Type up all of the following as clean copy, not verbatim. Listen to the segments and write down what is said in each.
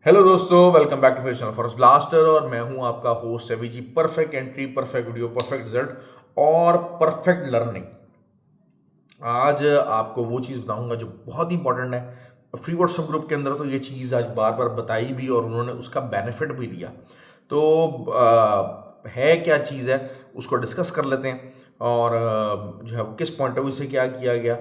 Hello दोस्तों, welcome back to फिर channel forest blaster और मैं हूं आपका host Ravi ji. Perfect entry, perfect video, perfect result और परफेक्ट लर्निंग। आज आपको वो चीज़ बताऊंगा जो बहुत ही इंपॉर्टेंट है। फ्री व्हाट्सएप ग्रुप के अंदर तो ये चीज़ आज बार बार बताई भी और उन्होंने उसका बेनिफिट भी दिया। तो है क्या चीज़ है, उसको डिस्कस कर लेते हैं। और जो है वो किस पॉइंट ऑफ व्यू से क्या किया गया,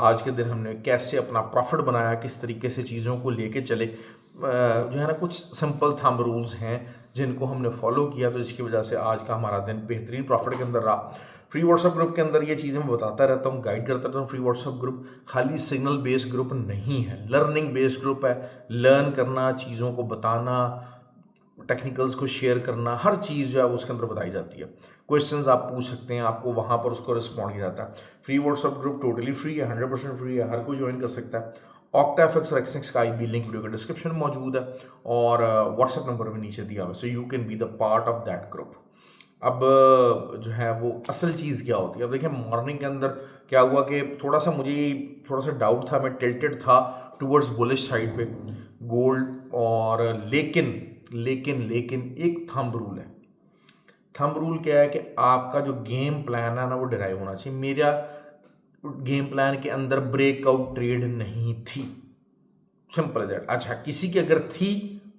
आज के दिन हमने कैसे अपना प्रॉफिट बनाया, किस तरीके से चीज़ों को लेके चले। जो है ना, कुछ सिंपल थंब रूल्स हैं जिनको हमने फॉलो किया, तो जिसकी वजह से आज का हमारा दिन बेहतरीन प्रॉफिट के अंदर रहा। फ्री व्हाट्सएप ग्रुप के अंदर ये चीज़ें मैं बताता रहता हूँ, गाइड करता रहता हूँ। फ्री व्हाट्सएप ग्रुप खाली सिग्नल बेस्ड ग्रुप नहीं है, लर्निंग बेस्ड ग्रुप है। लर्न करना, चीज़ों को बताना, टेक्निकल्स को शेयर करना, हर चीज़ जो है उसके अंदर बताई जाती है। क्वेश्चंस आप पूछ सकते हैं, आपको वहाँ पर उसको रिस्पॉन्ड किया जाता है। Free WhatsApp group totally free है, 100% फ्री है, हर कोई ज्वाइन कर सकता है। ऑक्टाफिक्स और एक्सनेक्स का आईबी लिंक वीडियो के डिस्क्रिप्शन में मौजूद है और व्हाट्सएप नंबर भी नीचे दिया हुआ है, so you can be the part of that group. अब जो है वो असल चीज़ क्या होती है, अब देखिए मॉर्निंग के अंदर क्या हुआ कि थोड़ा सा डाउट था, मैं टिल्टेड था टूवर्ड्स बुलिश साइड पे गोल्ड। और लेकिन लेकिन लेकिन एक थंब रूल है। थंब रूल क्या है कि आपका जो गेम प्लान है ना वो डिराइव होना चाहिए। मेरा गेम प्लान के अंदर ब्रेकआउट ट्रेड नहीं थी, सिंपल एज दैट। अच्छा, किसी की अगर थी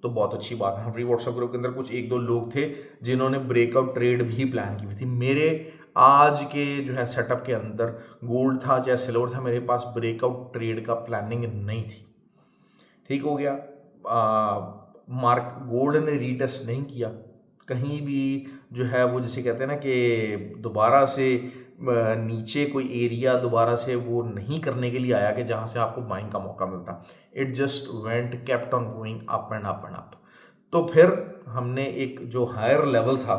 तो बहुत अच्छी बात है। फ्री व्हाट्सएप ग्रुप के अंदर कुछ एक दो लोग थे जिन्होंने ब्रेकआउट ट्रेड भी प्लान की हुई थी। मेरे आज के जो है सेटअप के अंदर गोल्ड था चाहे सिल्वर था, मेरे पास ब्रेकआउट ट्रेड का प्लानिंग नहीं थी। ठीक हो गया। मार्क गोल्ड ने रीटेस्ट नहीं किया कहीं भी। जो है वो जिसे कहते हैं ना कि दोबारा से नीचे कोई एरिया दोबारा से वो नहीं करने के लिए आया कि जहाँ से आपको बाइंग का मौका मिलता। It just went kept on going up and up and up. तो फिर हमने एक जो हायर लेवल था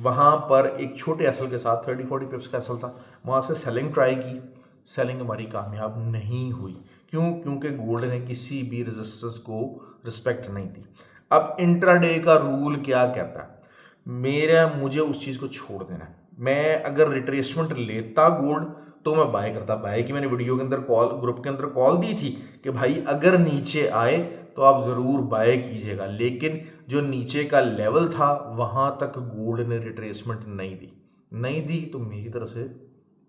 वहाँ पर एक छोटे एसल के साथ 30-40 पिप्स का एसल था, वहाँ से सेलिंग ट्राई की। सेलिंग हमारी कामयाब नहीं हुई। क्यों? क्योंकि गोल्ड ने किसी भी रेजिस्टेंस को रिस्पेक्ट नहीं दी। अब इंट्राडे का रूल क्या कहता है, मेरा मुझे उस चीज़ को छोड़ देना है। मैं अगर रिट्रेसमेंट लेता गोल्ड तो मैं बाय करता। बाय की मैंने वीडियो के अंदर कॉल, ग्रुप के अंदर कॉल दी थी कि भाई अगर नीचे आए तो आप ज़रूर बाय कीजिएगा, लेकिन जो नीचे का लेवल था वहाँ तक गोल्ड ने रिट्रेसमेंट नहीं दी तो मेरी तरफ से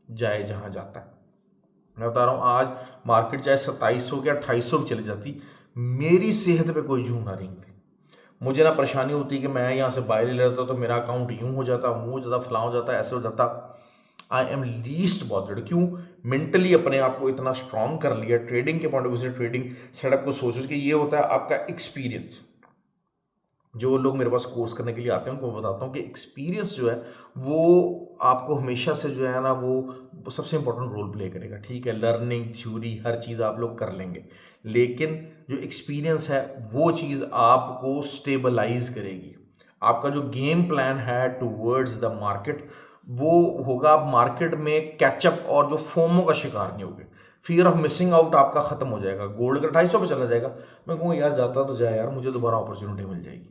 जाए जहाँ जाता है। मैं बता रहा हूँ, आज मार्केट चाहे 2700 के 2800 भी चली जाती, मेरी सेहत पे कोई जू ना रही थी। मुझे ना परेशानी होती कि मैं यहाँ से बाय ले लेता तो मेरा अकाउंट यूं हो जाता, वो हो जाता, फलां हो जाता, ऐसे हो जाता। I am least bothered. क्यों? मेंटली अपने आप को इतना स्ट्रांग कर लिया ट्रेडिंग के पॉइंट ऑफ व्यू से। ट्रेडिंग सेटअप को सोचो कि ये होता है आपका एक्सपीरियंस। जो लोग मेरे पास कोर्स करने के लिए आते हैं उनको बताता हूँ कि एक्सपीरियंस जो है वो आपको हमेशा से जो है ना वो सबसे इंपॉर्टेंट रोल प्ले करेगा। ठीक है, लर्निंग, थ्योरी, हर चीज़ आप लोग कर लेंगे, लेकिन जो एक्सपीरियंस है वो चीज़ आपको स्टेबलाइज करेगी। आपका जो गेम प्लान है टूवर्ड्स द मार्केट वो होगा, आप मार्केट में कैचअप और जो फोमो का शिकार नहीं होगे। फियर ऑफ मिसिंग आउट आपका खत्म हो जाएगा। गोल्ड अगर 250 पे चला जाएगा, मैं कहूँगा यार जाता तो जाए यार, मुझे दोबारा अपॉर्चुनिटी मिल जाएगी।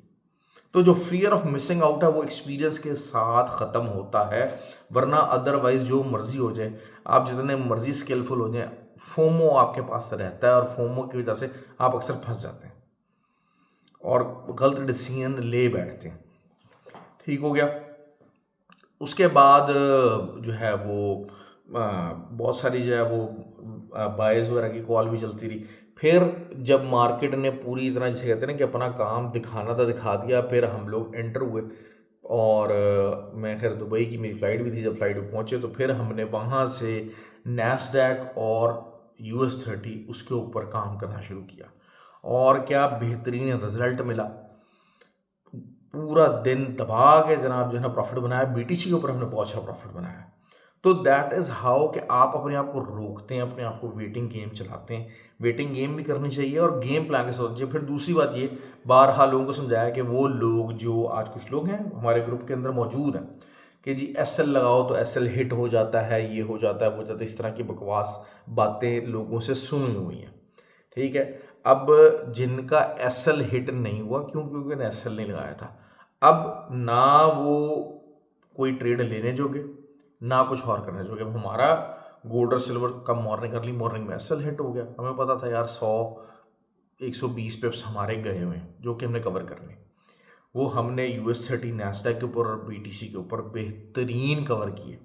तो जो फियर ऑफ मिसिंग आउट है वो एक्सपीरियंस के साथ ख़त्म होता है। वरना अदरवाइज जो मर्जी हो जाए, आप जितने मर्जी स्किलफुल हो जाए, फोमो आपके पास रहता है और फोमो की वजह से आप अक्सर फंस जाते हैं और गलत डिसीजन ले बैठते हैं। ठीक हो गया। उसके बाद जो है वो बहुत सारी जो है वो बायर्स वगैरह की कॉल भी चलती रही। फिर जब मार्केट ने पूरी तरह जिसे कहते हैं ना कि अपना काम दिखाना था दिखा दिया, फिर हम लोग एंटर हुए। और मैं खैर दुबई की मेरी फ़्लाइट भी थी, जब फ्लाइट पे पहुँचे तो फिर हमने वहाँ से नैस्डैक और US 30 उसके ऊपर काम करना शुरू किया। और क्या बेहतरीन रिजल्ट मिला। पूरा दिन दबा के जनाब जो है ना प्रॉफिट बनाया, BTC के ऊपर हमने बहुत अच्छा प्रॉफिट बनाया। तो दैट इज़ हाउ कि आप अपने आप को रोकते हैं, अपने आप को वेटिंग गेम चलाते हैं। वेटिंग गेम भी करनी चाहिए और गेम प्लान के सोचिए। फिर दूसरी बात ये, बारहा लोगों को समझाया कि वो लोग जो आज कुछ लोग हैं हमारे ग्रुप के अंदर मौजूद हैं कि जी SL लगाओ तो SL हिट हो जाता है, ये हो जाता है, वो जाता है, इस तरह की बकवास बातें लोगों से सुनी हुई हैं। ठीक है। अब जिनका SL हिट नहीं हुआ, क्यों? क्योंकि उन्होंने SL नहीं लगाया था। अब ना वो कोई ट्रेड लेने जोगे, ना कुछ और करने जोगे। अब हमारा गोल्ड और सिल्वर का मॉर्निंग अर्ली मॉर्निंग में SL हिट हो गया। हमें पता था यार 100 120 पिप्स हमारे गए हुए हैं जो कि हमने कवर करने। वो हमने US30 नैस्डैक के ऊपर और BTC के ऊपर बेहतरीन कवर किए।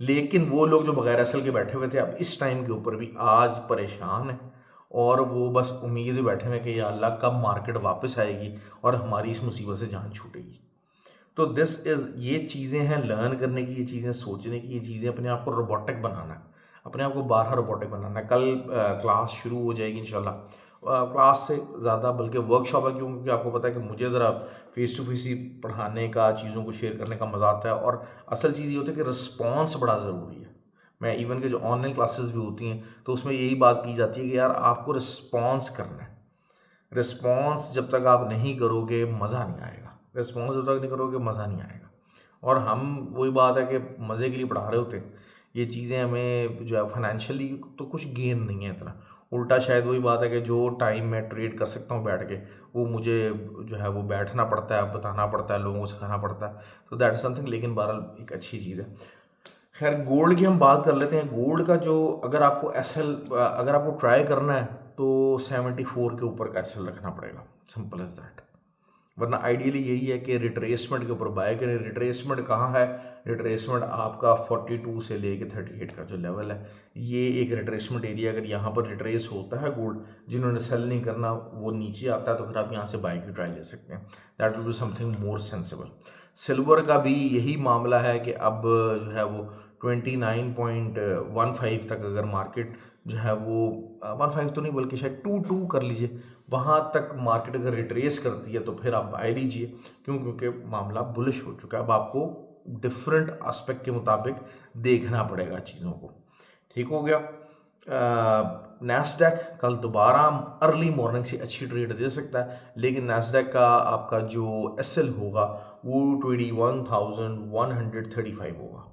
लेकिन वो लोग जो बगैर असल के बैठे हुए थे अब इस टाइम के ऊपर भी आज परेशान हैं और वो बस उम्मीद में बैठे हुए हैं कि या अल्लाह कब मार्केट वापस आएगी और हमारी इस मुसीबत से जान छूटेगी। तो दिस इज़, ये चीज़ें हैं लर्न करने की, ये चीज़ें सोचने की, ये चीज़ें अपने आप को रोबोटिक बनाना है, अपने आप को बाहर रोबोटिक बनाना है। कल क्लास शुरू हो जाएगी इंशाल्लाह। क्लास से ज़्यादा बल्कि वर्कशॉप है, क्यों? क्योंकि आपको पता है कि मुझे ज़रा फेस टू फेस ही पढ़ाने का, चीज़ों को शेयर करने का मज़ा आता है और असल चीज़ ये होती है कि रिस्पॉन्स बड़ा ज़रूरी है। मैं इवन के जो ऑनलाइन क्लासेस भी होती हैं तो उसमें यही बात की जाती है कि यार आपको रिस्पॉन्स करना है। रिस्पॉन्स जब तक आप नहीं करोगे मज़ा नहीं आएगा, रिस्पॉन्स जब तक नहीं करोगे मज़ा नहीं आएगा। और हम, वही बात है कि मज़े के लिए पढ़ा रहे होते हैं, ये चीज़ें हमें जो है फाइनेंशियली तो कुछ गेन नहीं है इतना। उल्टा शायद वही बात है कि जो टाइम मैं ट्रेड कर सकता हूँ बैठ के, वो मुझे जो है वो बैठना पड़ता है, बताना पड़ता है, लोगों को सिखाना पड़ता है। तो दैट इज़ समथिंग, लेकिन बहरहाल एक अच्छी चीज़ है। खैर गोल्ड की हम बात कर लेते हैं। गोल्ड का जो, अगर आपको एसएल, अगर आपको ट्राई करना है तो 74 के ऊपर का एसएल रखना पड़ेगा, सिंपल एज दैट। वरना आइडियली यही है कि रिट्रेसमेंट के ऊपर बाय करें। रिट्रेसमेंट कहाँ है? रिट्रेसमेंट आपका 42 से लेके 38 का जो लेवल है, ये एक रिट्रेसमेंट एरिया। अगर यहाँ पर रिट्रेस होता है गोल्ड, जिन्होंने सेल नहीं करना वो नीचे आता है, तो फिर आप यहाँ से बाय की ट्राई ले सकते हैं। That will be something more sensible. Silver का भी यही मामला है कि अब जो है वो 29.15 तक अगर मार्केट जो है वो 15 तो नहीं बल्कि शायद 22 कर लीजिए, वहाँ तक मार्केट अगर रिट्रेस करती है तो फिर आप बाय लीजिए। क्यों? क्योंकि मामला बुलिश हो चुका है। अब आपको डिफरेंट एस्पेक्ट के मुताबिक देखना पड़ेगा चीज़ों को। ठीक हो गया। नैस्डैक कल दोबारा अर्ली मॉर्निंग से अच्छी ट्रेड दे सकता है, लेकिन नैस्डैक का आपका जो एसएल होगा वो 21,135 होगा,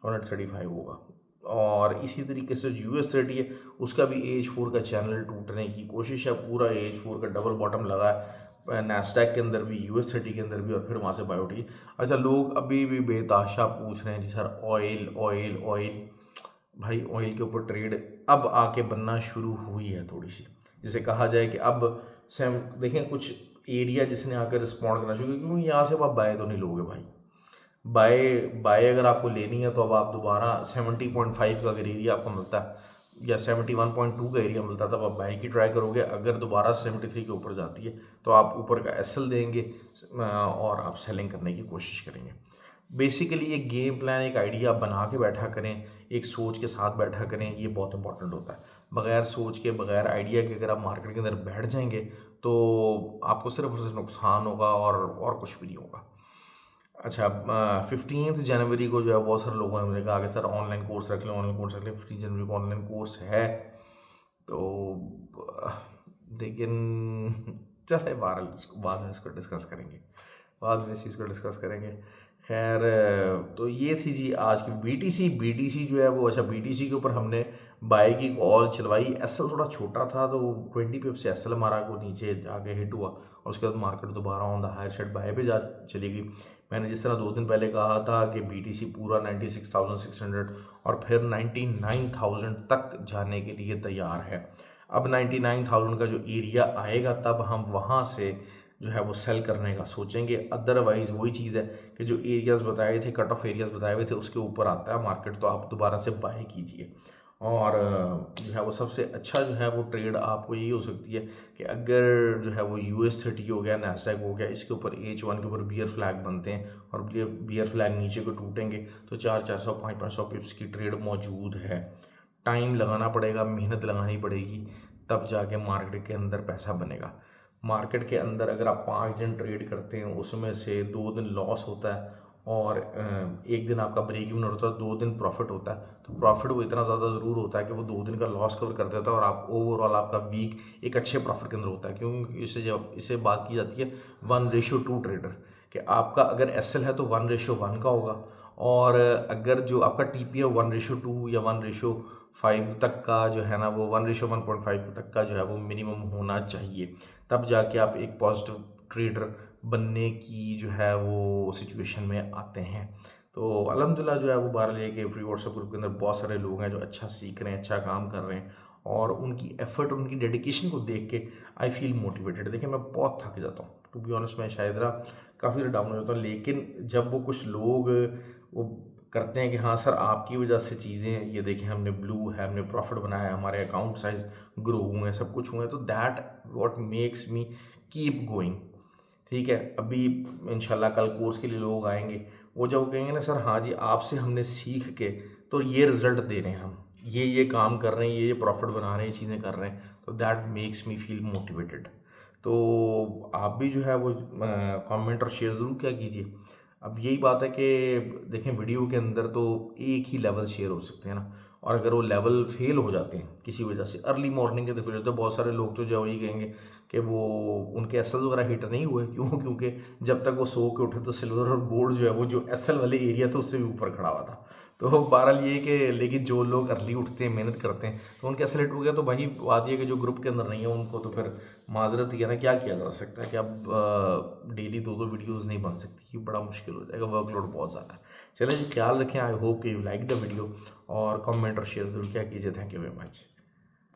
135 होगा। और इसी तरीके से US30 है, उसका भी AH4 का चैनल टूटने की कोशिश है। पूरा AH4 का डबल बॉटम लगा है नैस्डैक के अंदर भी, US30 के अंदर भी, और फिर वहाँ से बाय उठी। अच्छा, लोग अभी भी बेताशा पूछ रहे हैं जी सर ऑयल ऑयल ऑयल। भाई ऑयल के ऊपर ट्रेड अब आके बनना शुरू हुई है थोड़ी सी, जिसे कहा जाए कि अब सेम देखें कुछ एरिया जिसने आकर रिस्पॉन्ड करना शुरू किया, क्योंकि यहाँ से आप बाय तो नहीं लोगे भाई। बाय बाय अगर आपको लेनी है तो अब आप दोबारा 70.5 का अगर एरिया आपको मिलता है या 71.2 का एरिया मिलता है, तब आप बाय की ट्राई करोगे। अगर दोबारा 73 के ऊपर जाती है तो आप ऊपर का एसएल देंगे और आप सेलिंग करने की कोशिश करेंगे। बेसिकली एक गेम प्लान, एक आइडिया बना के बैठा करें, एक सोच के साथ बैठा करें, ये बहुत इंपॉर्टेंट होता है। बगैर सोच के, बगैर आइडिया के अगर आप मार्केट के अंदर बैठ जाएंगे तो आपको सिर्फ और सिर्फ नुकसान होगा और कुछ भी नहीं होगा। अच्छा, 15 जनवरी को जो है बहुत सारे लोगों ने मुझे कहा कि सर ऑनलाइन कोर्स रख लें, ऑनलाइन कोर्स रख लें। 15 जनवरी को ऑनलाइन कोर्स है तो लेकिन चले बाद में इसको डिस्कस करेंगे, बाद में इस चीज़ को डिस्कस करेंगे। खैर, तो ये थी जी आज की बीटीसी जो है वो। अच्छा, बीटीसी के ऊपर हमने बाय की कॉल चलवाई। एसएल थोड़ा छोटा था तो 20 पिप से एसएल हमारा को नीचे जाके हिट हुआ और उसके बाद मार्केट दोबारा ऑन द हायर साइड बाय पे जा चली गई। मैंने जिस तरह 2 दिन पहले कहा था कि बीटीसी पूरा 96,600 और फिर 99,000 तक जाने के लिए तैयार है। अब 99,000 का जो एरिया आएगा तब हम वहाँ से जो है वो सेल करने का सोचेंगे। अदरवाइज़ वही चीज़ है कि जो एरियाज़ बताए थे, कट ऑफ एरियाज़ बताए हुए थे, उसके ऊपर आता है मार्केट तो आप दोबारा से बाय कीजिए। और जो है वो सबसे अच्छा जो है वो ट्रेड आपको यही हो सकती है कि अगर जो है वो US30 हो गया, नैस्डैक हो गया, इसके ऊपर AH1 के ऊपर बियर फ्लैग बनते हैं और बियर फ्लैग नीचे को टूटेंगे तो 400 500 पिप्स की ट्रेड मौजूद है। टाइम लगाना पड़ेगा, मेहनत लगानी पड़ेगी, तब जाके मार्केट के अंदर पैसा बनेगा। मार्केट के अंदर अगर आप 5 दिन ट्रेड करते हैं, उसमें से 2 दिन लॉस होता है और 1 दिन आपका ब्रेक इवन होता है, 2 दिन प्रॉफिट होता है, तो प्रॉफिट वो इतना ज़्यादा ज़रूर होता है कि वो 2 दिन का लॉस कवर कर देता है और आप ओवरऑल आपका वीक एक अच्छे प्रॉफिट के अंदर होता है। क्योंकि इसे बात की जाती है 1:2 ट्रेडर, कि आपका अगर एसएल है तो 1:1 का होगा, और अगर जो आपका टीपी है 1:2 या 1:5 तक का जो है ना, वो 1:1.5 तक का जो है वो मिनिमम होना चाहिए, तब जाके आप एक पॉजिटिव ट्रेडर बनने की जो है वो सिचुएशन में आते हैं। तो अल्हम्दुलिल्लाह जो है वो बहरहाल है कि फ्री व्हाट्सएप ग्रुप के अंदर बहुत सारे लोग हैं जो अच्छा सीख रहे हैं, अच्छा काम कर रहे हैं और उनकी एफर्ट, उनकी डेडिकेशन को देख के आई फील मोटिवेटेड। देखिए मैं बहुत थक जाता हूँ, टू बी ऑनेस्ट मैं शायद ना काफ़ी डाउन हो जाता हूँ, लेकिन जब वो कुछ लोग वो करते हैं कि हाँ सर आपकी वजह से चीज़ें ये देखें हमने ब्लू है, हमने प्रॉफिट बनाया, हमारे अकाउंट साइज ग्रो हुए हैं, सब कुछ हुए हैं, तो that what makes me keep going. ठीक है, अभी इंशाल्लाह कल कोर्स के लिए लोग आएंगे, वो जब कहेंगे ना सर हाँ जी आपसे हमने सीख के तो ये रिजल्ट दे रहे हैं, हम ये काम कर रहे हैं, ये प्रॉफिट बना रहे हैं, ये चीज़ें कर रहे हैं, तो that makes me feel motivated. तो आप भी जो है वो कमेंट और शेयर ज़रूर क्या कीजिए। अब यही बात है कि देखें वीडियो के अंदर तो एक ही लेवल शेयर हो सकते हैं ना, और अगर वो लेवल फेल हो जाते हैं किसी वजह से, अर्ली मॉर्निंग के तो फेल होते हैं, बहुत सारे लोग तो जो यही कहेंगे कि वो उनके एसएल वगैरह हिट नहीं हुए, क्यों? क्योंकि जब तक वो सो के उठे तो सिल्वर और गोल्ड जो है वो जो एसएल वाले एरिया था उससे भी ऊपर खड़ा हुआ था। तो बहरहाल ये कि लेकिन जो लोग अर्ली उठते हैं, मेहनत करते हैं, तो उनके एसएल हिट हो गया, तो भाई बात ये कि जो ग्रुप के अंदर नहीं है उनको तो फिर माजरत ही है ना, क्या किया जा सकता है कि अब डेली 2-2 वीडियोज़ नहीं बन सकती, ये बड़ा मुश्किल हो जाएगा, वर्कलोड बहुत ज़्यादा है। चलिए जी, ख्याल रखें, आई होप कि यू लाइक द वीडियो, और कमेंट और शेयर ज़रूर क्या कीजिए। Thank you very much.